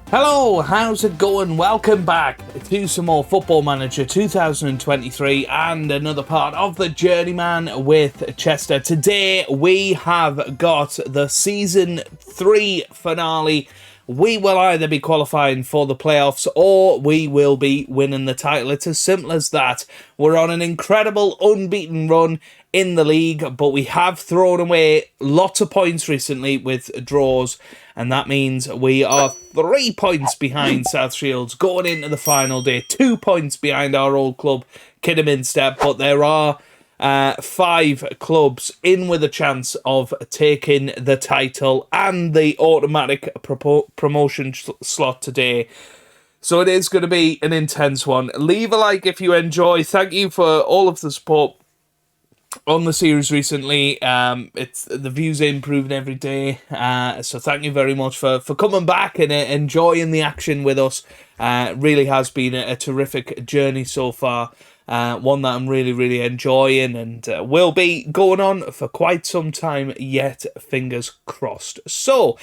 Hello, how's it going? Welcome back to some more Football Manager 2023 and another part of the Journeyman with Chester. Today we have got the Season 3 finale. We will either be qualifying for the playoffs or we will be winning the title. It's as simple as that. We're on an incredible unbeaten run in the league, but we have thrown away lots of points recently with draws, and that means we are 3 points behind South Shields going into the final day, 2 points behind our old club, Kidderminster, but there are 5 clubs in with a chance of taking the title and the automatic promotion slot today. So it is going to be an intense one. Leave a like if you enjoy. Thank you for all of the support on the series recently. It's the views are improving every day, so thank you very much for coming back and enjoying the action with us. Really has been a terrific journey so far, one that I'm really enjoying, and will be going on for quite some time yet, fingers crossed. So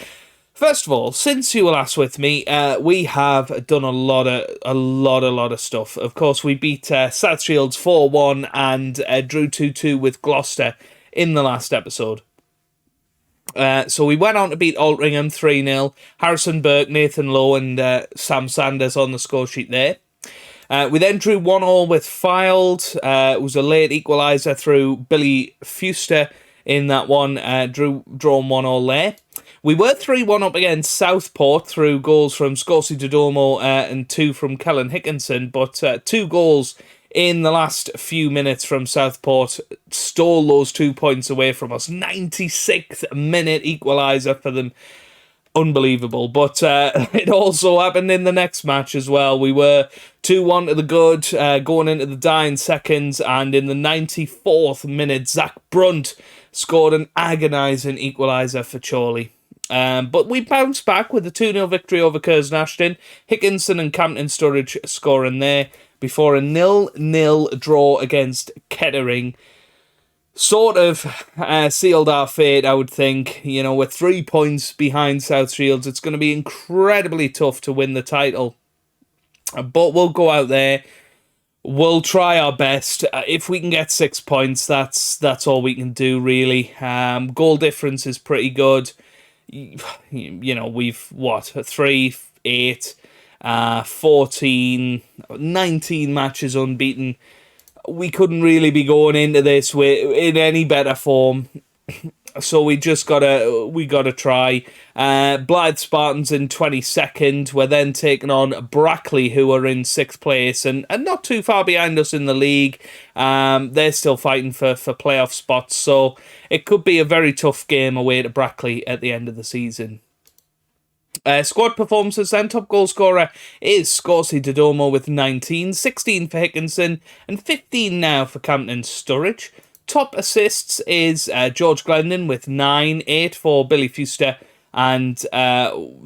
first of all, since you were last with me, we have done a lot of stuff. Of course, we beat South Shields 4-1 and drew 2-2 with Gloucester in the last episode. So we went on to beat Altrincham 3-0. Harrison Burke, Nathan Lowe and Sam Sanders on the score sheet there. We then drew 1-1 with Fylde. It was a late equaliser through Billy Fuster in that one. Drawn 1-1 there. We were 3-1 up against Southport through goals from Scorsese Dodomo and 2 from Kellen Hickinson, but 2 goals in the last few minutes from Southport stole those 2 points away from us. 96th minute equaliser for them. Unbelievable. But it also happened in the next match as well. We were 2-1 to the good going into the dying seconds, and in the 94th minute, Zach Brunt scored an agonising equaliser for Chorley. But we bounced back with a 2-0 victory over Curzon Ashton. Hickinson and Campton Sturridge scoring there before a 0-0 draw against Kettering. Sort of sealed our fate, I would think. You know, we're 3 points behind South Shields. It's going to be incredibly tough to win the title. But we'll go out there. We'll try our best. If we can get 6 points, that's all we can do, really. Goal difference is pretty good. You know, we've 3, 8, 14, 19 matches unbeaten. We couldn't really be going into this in any better form. So we gotta try. Blyth Spartans in 22nd. We're then taking on Brackley, who are in 6th place and not too far behind us in the league. They're still fighting for playoff spots, so it could be a very tough game away to Brackley at the end of the season. Squad performances then. Top goal scorer is Scorsese Dodomo with 19, 16 for Hickinson, and 15 now for Campton Sturridge. Top assists is George Glendon with 9, 8 for Billy Fuster, and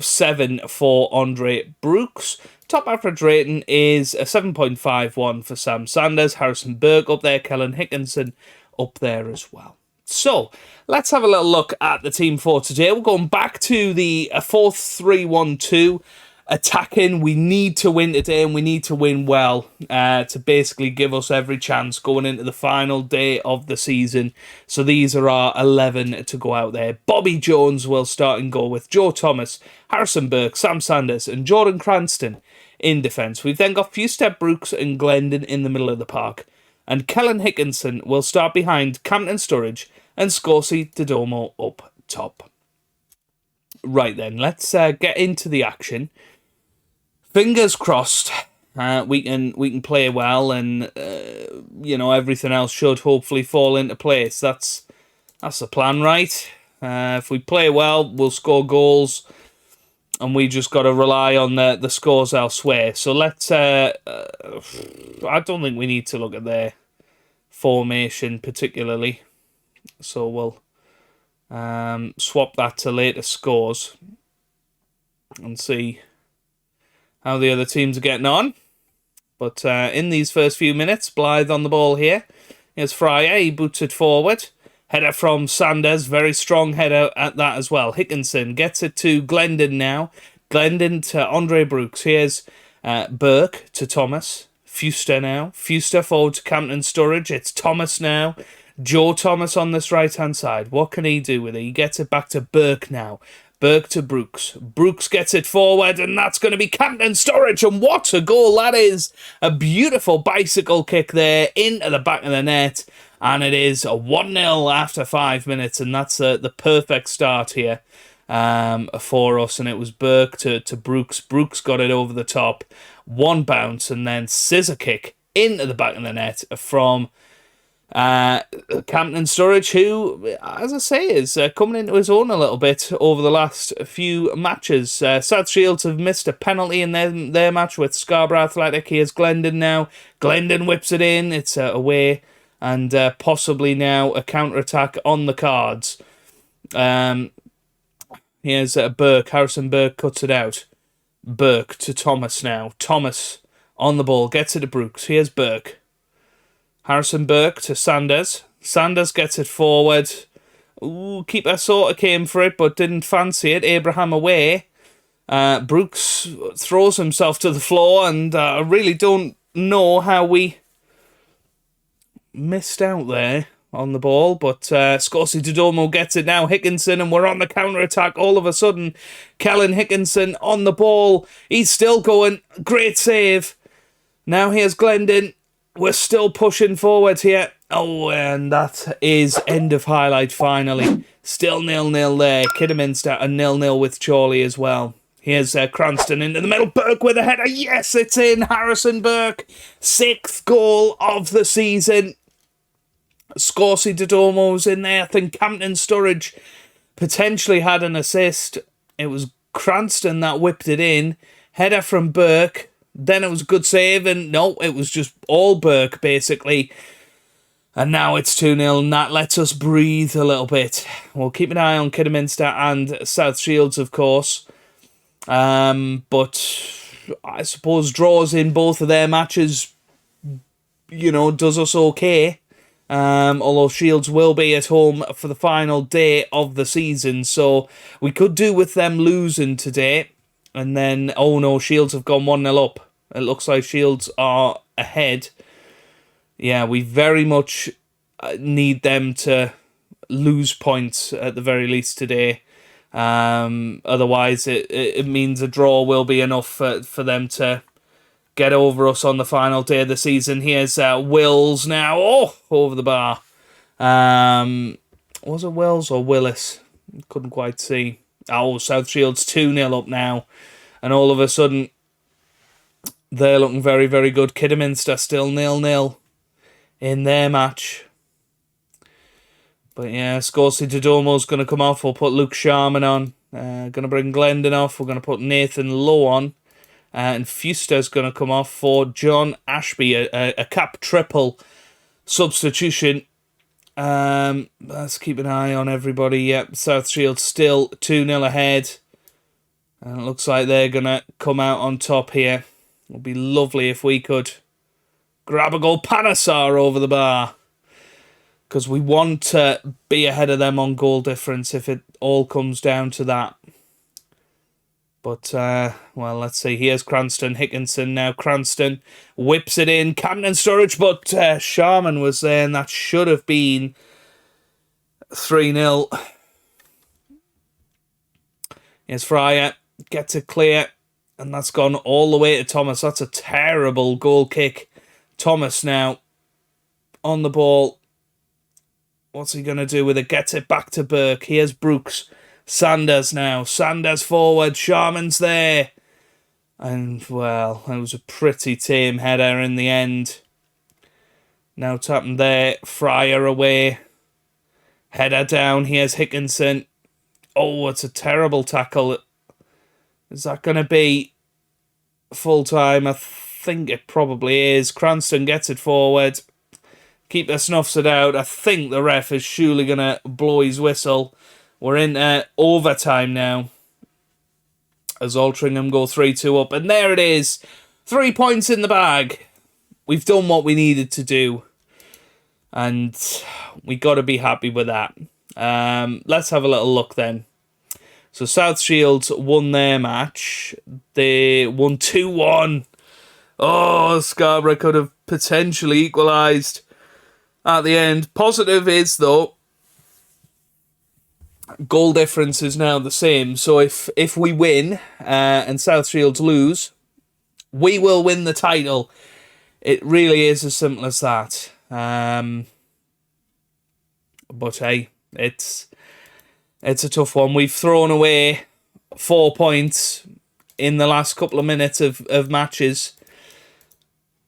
7 for Andre Brooks. Top average rating is a 7.51 for Sam Sanders. Harrison Burke up there, Kellen Hickinson up there as well. So, let's have a little look at the team for today. We're going back to the 4-3-1-2. Attacking, we need to win today, and we need to win well to basically give us every chance going into the final day of the season. So these are our 11 to go out there. Bobby Jones will start and go with Joe Thomas, Harrison Burke, Sam Sanders and Jordan Cranston in defence. We've then got Fuster, Brooks and Glendon in the middle of the park. And Kellen Hickinson will start behind Campton Sturridge and Scorsese Dodomo up top. Right then, let's get into the action. Fingers crossed we can play well, and you know, everything else should hopefully fall into place. That's the plan, right? If we play well, we'll score goals, and we just got to rely on the scores elsewhere. So let's. I don't think we need to look at their formation particularly. So we'll swap that to later scores and see how the other teams are getting on. But in these first few minutes, Blyth on the ball here. Here's Fryer, he boots it forward. Header from Sanders, very strong header at that as well. Hickinson gets it to Glendon now. Glendon to Andre Brooks. Here's Burke to Thomas. Fuster now. Fuster forward to Campton Sturridge. It's Thomas now. Joe Thomas on this right-hand side. What can he do with it? He gets it back to Burke now. Burke to Brooks. Brooks gets it forward, and that's going to be Campton Sturridge. And what a goal that is. A beautiful bicycle kick there into the back of the net. And it is a 1-0 after 5 minutes, and that's the perfect start here for us. And it was Burke to Brooks. Brooks got it over the top. One bounce, and then scissor kick into the back of the net from Campton Sturridge, who, as I say, is coming into his own a little bit over the last few matches. South Shields have missed a penalty in their match with Scarborough Athletic. Here's Glendon now. Glendon whips it in. It's away, and possibly now a counter-attack on the cards. Here's Burke. Harrison Burke cuts it out. Burke to Thomas now. Thomas on the ball. Gets it to Brooks. Here's Burke. Harrison Burke to Sanders. Sanders gets it forward. Ooh, keeper sort of came for it, but didn't fancy it. Abraham away. Brooks throws himself to the floor, and I really don't know how we missed out there on the ball, but Scorsese Dodomo gets it now. Hickinson, and we're on the counter-attack all of a sudden. Kellen Hickinson on the ball. He's still going. Great save. Now here's Glendon. We're still pushing forward here. Oh, and that is end of highlight finally. Still 0-0 there. Kidderminster a 0-0 with Chorley as well. Here's Cranston into the middle. Burke with a header. Yes, it's in. Harrison Burke. 6th goal of the season. Scorsese Dodomo's in there. I think Campton Sturridge potentially had an assist. It was Cranston that whipped it in. Header from Burke. Then it was a good save, and no, it was just all Burke, basically. And now it's 2-0, and that lets us breathe a little bit. We'll keep an eye on Kidderminster and South Shields, of course. But I suppose draws in both of their matches, does us okay. Although Shields will be at home for the final day of the season, so we could do with them losing today. And then, oh no, Shields have gone 1-0 up. It looks like Shields are ahead. Yeah, we very much need them to lose points at the very least today. Otherwise, it means a draw will be enough for them to get over us on the final day of the season. Here's Wills now. Oh, over the bar. Was it Wills or Willis? Couldn't quite see. Oh, South Shields 2-0 up now. And all of a sudden, they're looking very, very good. Kidderminster still 0-0 in their match. But yeah, Scorsese Dodomo's going to come off. We'll put Luke Sharman on. Going to bring Glendon off. We're going to put Nathan Lowe on. And Fuster's going to come off for John Ashby. A cap triple substitution. Let's keep an eye on everybody. Yep, South Shields still 2-0 ahead. And it looks like they're going to come out on top here. It would be lovely if we could grab a goal. Panasar over the bar. Because we want to be ahead of them on goal difference if it all comes down to that. But, well, let's see. Here's Cranston. Hickinson now. Cranston whips it in. Campton Sturridge, but Sharman was there, and that should have been 3-0. Here's Fryer. Gets it clear. And that's gone all the way to Thomas. That's a terrible goal kick. Thomas now on the ball. What's he going to do with it? Gets it back to Burke. Here's Brooks. Sanders now. Sanders forward. Sharman's there. And, well, it was a pretty tame header in the end. Now tapping there. Fryer away. Header down. Here's Hickinson. Oh, it's a terrible tackle. Is that going to be full-time? I think it probably is. Cranston gets it forward. Keeper snuffs it out. I think the ref is surely going to blow his whistle. We're in overtime now. As Altrincham go 3-2 up. And there it is. 3 points in the bag. We've done what we needed to do. And we got to be happy with that. Let's have a little look then. So South Shields won their match. They won 2-1. Oh, Scarborough could have potentially equalised at the end. Positive is, though, goal difference is now the same. So if we win and South Shields lose, we will win the title. It really is as simple as that. But hey, it's a tough one. We've thrown away 4 points in the last couple of minutes of matches,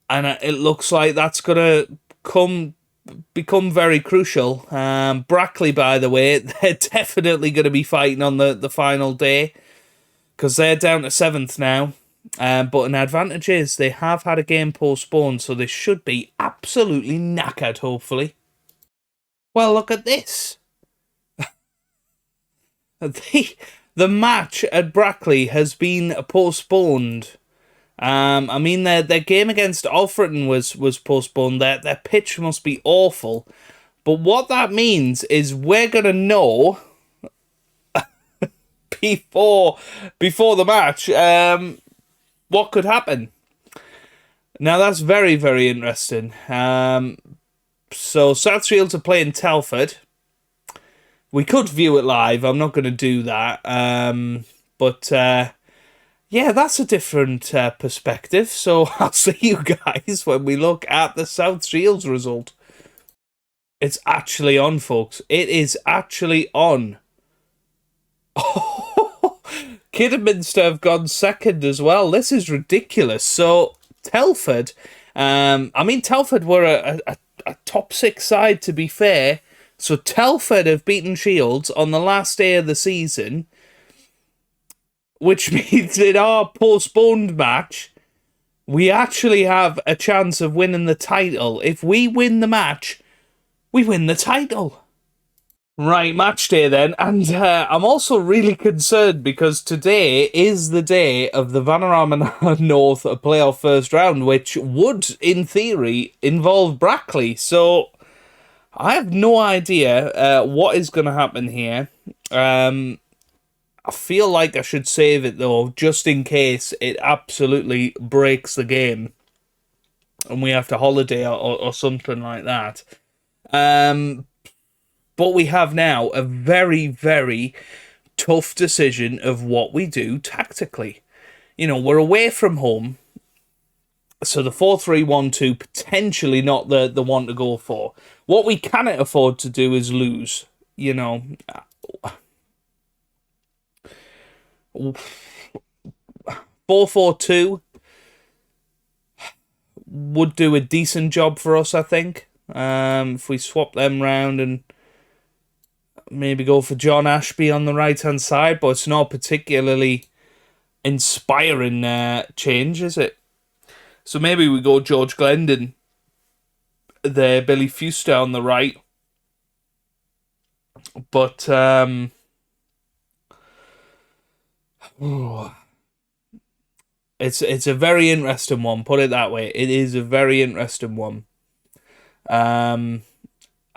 and it looks like that's going to become very crucial. Brackley, by the way, they're definitely going to be fighting on the final day, because they're down to 7th now. But an advantage is they have had a game postponed, so they should be absolutely knackered, hopefully. Well, look at this. The match at Brackley has been postponed. I mean, their game against Alfreton was postponed. Their pitch must be awful. But what that means is we're going to know before the match what could happen. Now, that's very, very interesting. So, South Shields are playing Telford. We could view it live. I'm not going to do that. But yeah, that's a different perspective. So, I'll see you guys when we look at the South Shields result. It's actually on, folks. It is actually on. Kidderminster have gone second as well. This is ridiculous. So, Telford, Telford were a top 6 side, to be fair. So, Telford have beaten Shields on the last day of the season, which means in our postponed match, we actually have a chance of winning the title. If we win the match, we win the title. Right, match day then, and I'm also really concerned because today is the day of the Vanarama North playoff first round, which would, in theory, involve Brackley. So I have no idea what is going to happen here. I feel like I should save it, though, just in case it absolutely breaks the game and we have to holiday or something like that. But we have now a very, very tough decision of what we do tactically. You know, we're away from home, so the 4-3-1-2 potentially not the one to go for. What we cannot afford to do is lose, you know. 4-4-2 would do a decent job for us, I think. If we swap them round and maybe go for John Ashby on the right-hand side, but it's not particularly inspiring change, is it? So maybe we go George Glendon there, Billy Fuster on the right. But, it's a very interesting one, put it that way. It is a very interesting one. I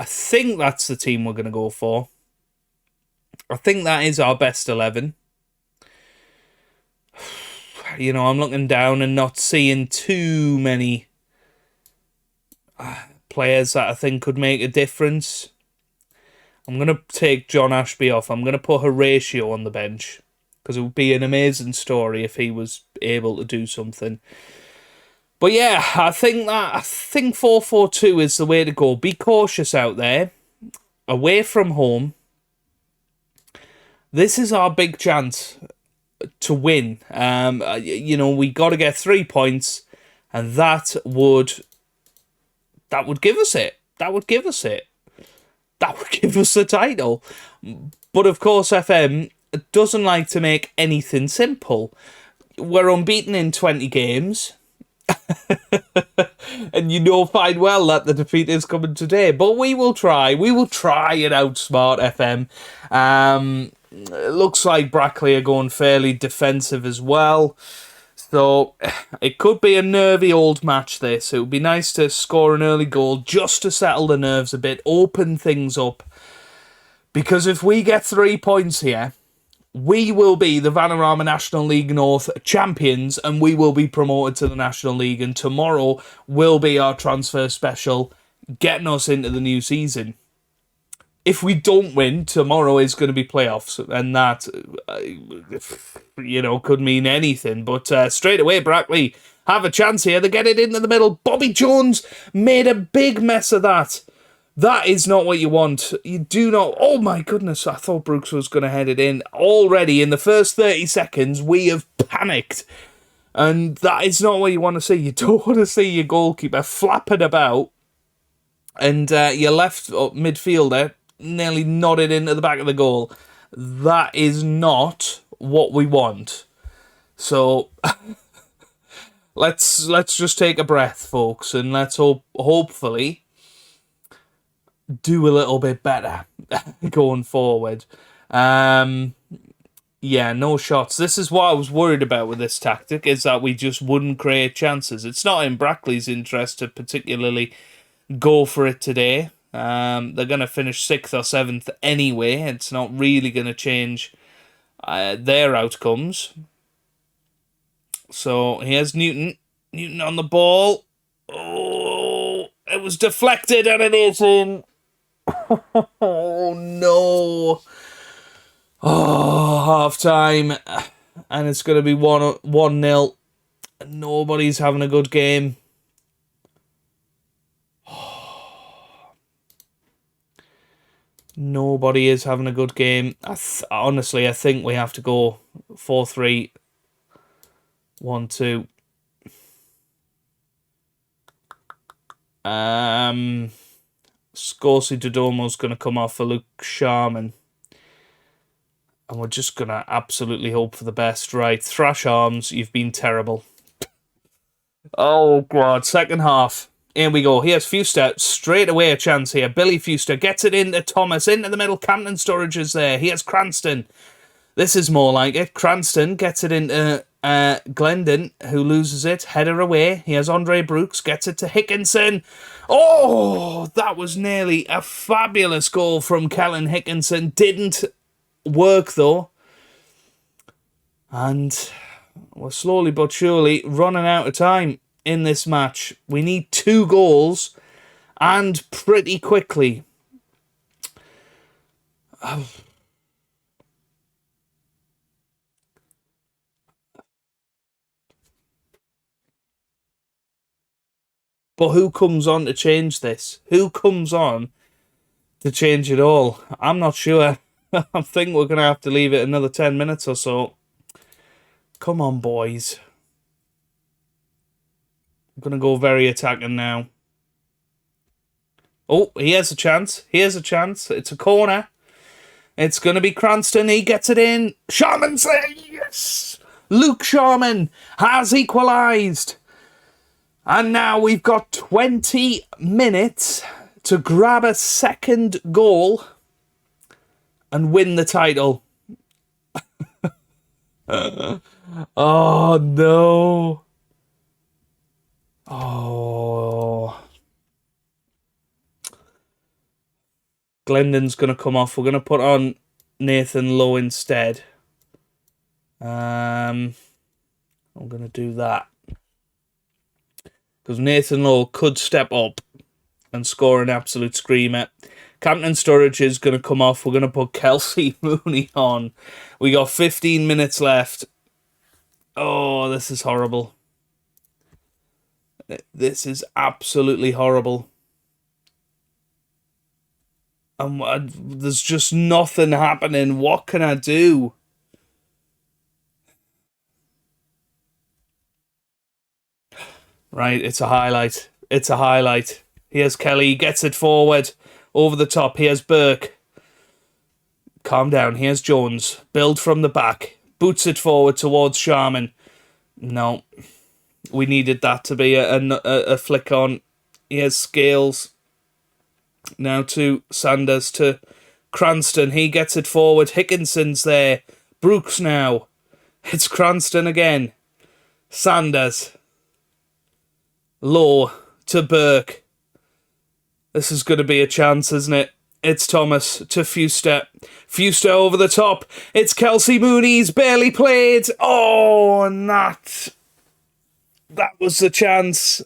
think that's the team we're going to go for. I think that is our best 11. You know, I'm looking down and not seeing too many players that I think could make a difference. I'm going to take John Ashby off. I'm going to put Horatio on the bench, because it would be an amazing story if he was able to do something. But yeah, I think 4-4-2 is the way to go. Be cautious out there. Away from home. This is our big chance to win. You know, we got to get 3 points, and that would give us it. That would give us it. That would give us the title. But of course, FM doesn't like to make anything simple. We're unbeaten in 20 games. And you know fine well that the defeat is coming today. But we will try. We will try and outsmart FM. It looks like Brackley are going fairly defensive as well. So it could be a nervy old match, this. It would be nice to score an early goal just to settle the nerves a bit, open things up. Because if we get 3 points here, we will be the Vanarama National League North champions, and we will be promoted to the National League, and tomorrow will be our transfer special, getting us into the new season. If we don't win, tomorrow is going to be playoffs, and that, could mean anything. But straight away, Brackley have a chance here. They get it into the middle. Bobby Jones made a big mess of that. That is not what you want. You do not... Oh, my goodness. I thought Brooks was going to head it in. Already, in the first 30 seconds, we have panicked. And that is not what you want to see. You don't want to see your goalkeeper flapping about. And your left midfielder nearly nodded into the back of the goal. That is not what we want. So... Let's just take a breath, folks, and let's hopefully do a little bit better going forward. Yeah, no shots. This is what I was worried about with this tactic, is that we just wouldn't create chances. It's not in Brackley's interest to particularly go for it today. They're going to finish 6th or 7th anyway. It's not really going to change their outcomes. So here's Newton. Newton on the ball. Oh, it was deflected and it is in. Oh, no. Oh, half time. And it's going to be 1-0. Nobody's having a good game. Nobody is having a good game. Honestly, I think we have to go 4-3. 1-2. Scorsi Dodomo's going to come off for Luke Sharman. And we're just going to absolutely hope for the best. Right, Thrash Arms, you've been terrible. Oh, God. Second half. Here we go. Here's Fuster. Straight away a chance here. Billy Fuster gets it into Thomas. Into the middle. Campton Storage is there. Here's Cranston. This is more like it. Cranston gets it into Glendon, who loses it. Header away. Here's Andre Brooks. Gets it to Hickinson. Oh, that was nearly a fabulous goal from Kellen Hickinson. Didn't work, though. And we're slowly but surely running out of time in this match. We need 2 goals, and pretty quickly. But who comes on to change this? Who comes on to change it all? I'm not sure. I think we're going to have to leave it another 10 minutes or so. Come on, boys. I'm going to go very attacking now. Oh, he has a chance. Here's a chance. It's a corner. It's going to be Cranston. He gets it in. Sharman says yes! Luke Sharman has equalised. And now we've got 20 minutes to grab a second goal and win the title. Oh, no. Oh. Glendon's going to come off. We're going to put on Nathan Lowe instead. I'm going to do that. Because Nathan Lowe could step up and score an absolute screamer. Campton Sturridge is going to come off. We're going to put Kelsey Mooney on. We got 15 minutes left. Oh, this is horrible. This is absolutely horrible. And there's just nothing happening. What can I do? Right, it's a highlight. It's a highlight. Here's Kelly, gets it forward. Over the top, here's Burke. Calm down, here's Jones. Build from the back. Boots it forward towards Sharman. No. We needed that to be a flick on. Here's Scales. Now to Sanders, to Cranston. He gets it forward. Hickinson's there. Brooks now. It's Cranston again. Sanders. Low to Burke. This is going to be a chance, isn't it? It's Thomas to Fuster. Fuster over the top. It's Kelsey Mooney's barely played. Oh, and that was the chance.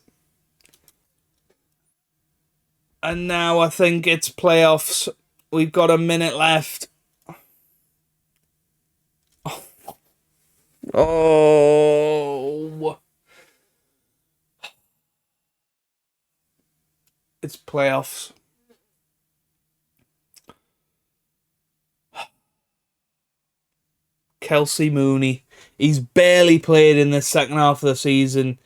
And now I think it's playoffs. We've got a minute left. Oh. It's playoffs. Kelsey Mooney. He's barely played in the second half of the season.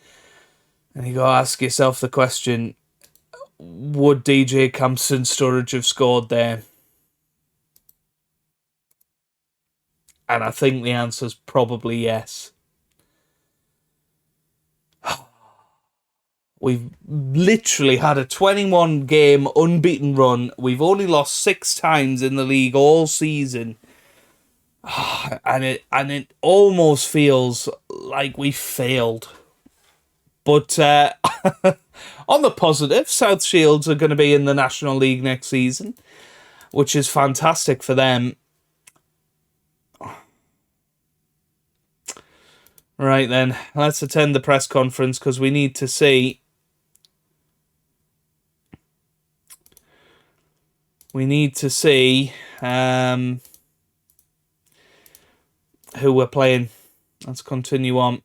And you got to ask yourself the question, would DJ Campson Sturridge have scored there? And I think the answer's probably yes. We've literally had a 21-game unbeaten run. We've only lost 6 times in the league all season. And it almost feels like we failed. But on the positive, South Shields are going to be in the National League next season, which is fantastic for them. Right then, let's attend the press conference because we need to see. We need to see who we're playing. Let's continue on.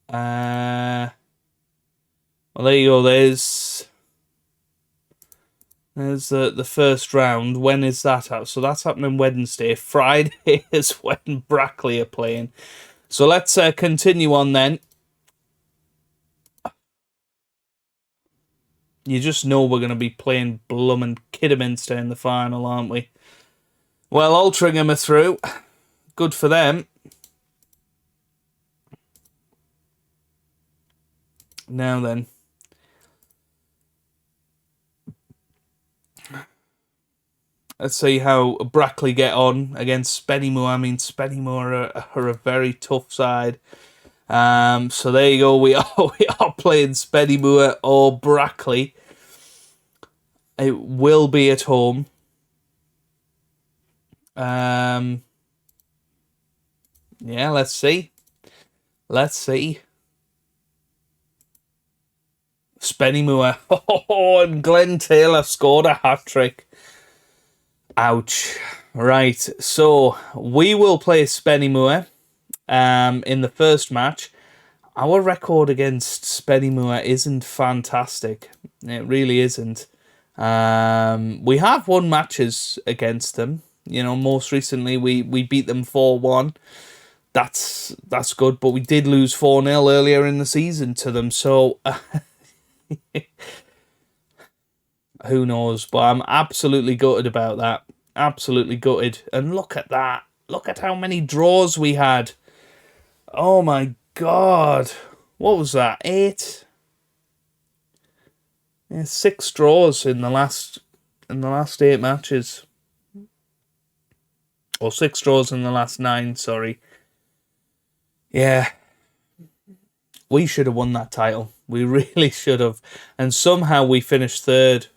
Well, there you go. There's the first round. When is that out? So that's happening Wednesday. Friday is when Brackley are playing. So let's continue on then. You just know we're going to be playing bloomin' Kidderminster in the final, aren't we? Well, Altrincham are through. Good for them. Now then. Let's see how Brackley get on against Spennymoor. I mean, Spennymoor are a very tough side. So there you go. We are playing Spennymoor or Brackley. It will be at home. Yeah, let's see. Spennymoor. Oh, and Glenn Taylor scored a hat-trick. Ouch. Right, so we will play Spennymoor in the first match. Our record against Spennymoor isn't fantastic. It really isn't. We have won matches against them. You know, most recently we beat them 4-1. That's good, but we did lose 4-0 earlier in the season to them, so who knows? But I'm absolutely gutted about that. Absolutely gutted. And look at that. Look at how many draws we had. Oh my God. What was that? 8? Yeah, 6 draws in the last 8 matches. Or 6 draws in the last 9, sorry. Yeah. We should have won that title. We really should have. And somehow we finished 3rd.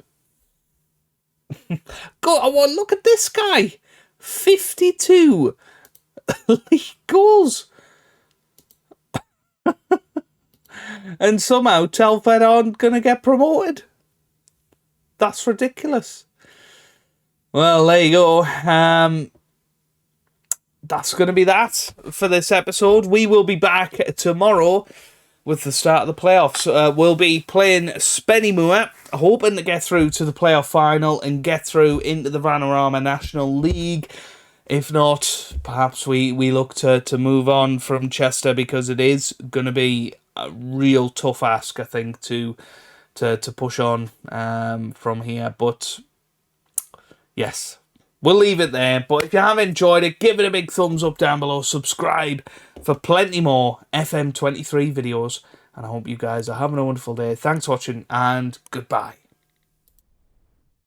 God, look at this guy. 52 league goals. And somehow Telford aren't going to get promoted. That's ridiculous. Well, there you go. That's going to be that for this episode. We will be back tomorrow with the start of the playoffs. We'll be playing Spennymoor, hoping to get through to the playoff final and get through into the Vanarama National League. If not, perhaps we look to move on from Chester, because it is going to be a real tough ask, I think, to push on from here. But yes, we'll leave it there. But if you have enjoyed it, give it a big thumbs up down below. Subscribe for plenty more FM23 videos. And I hope you guys are having a wonderful day. Thanks for watching, and goodbye.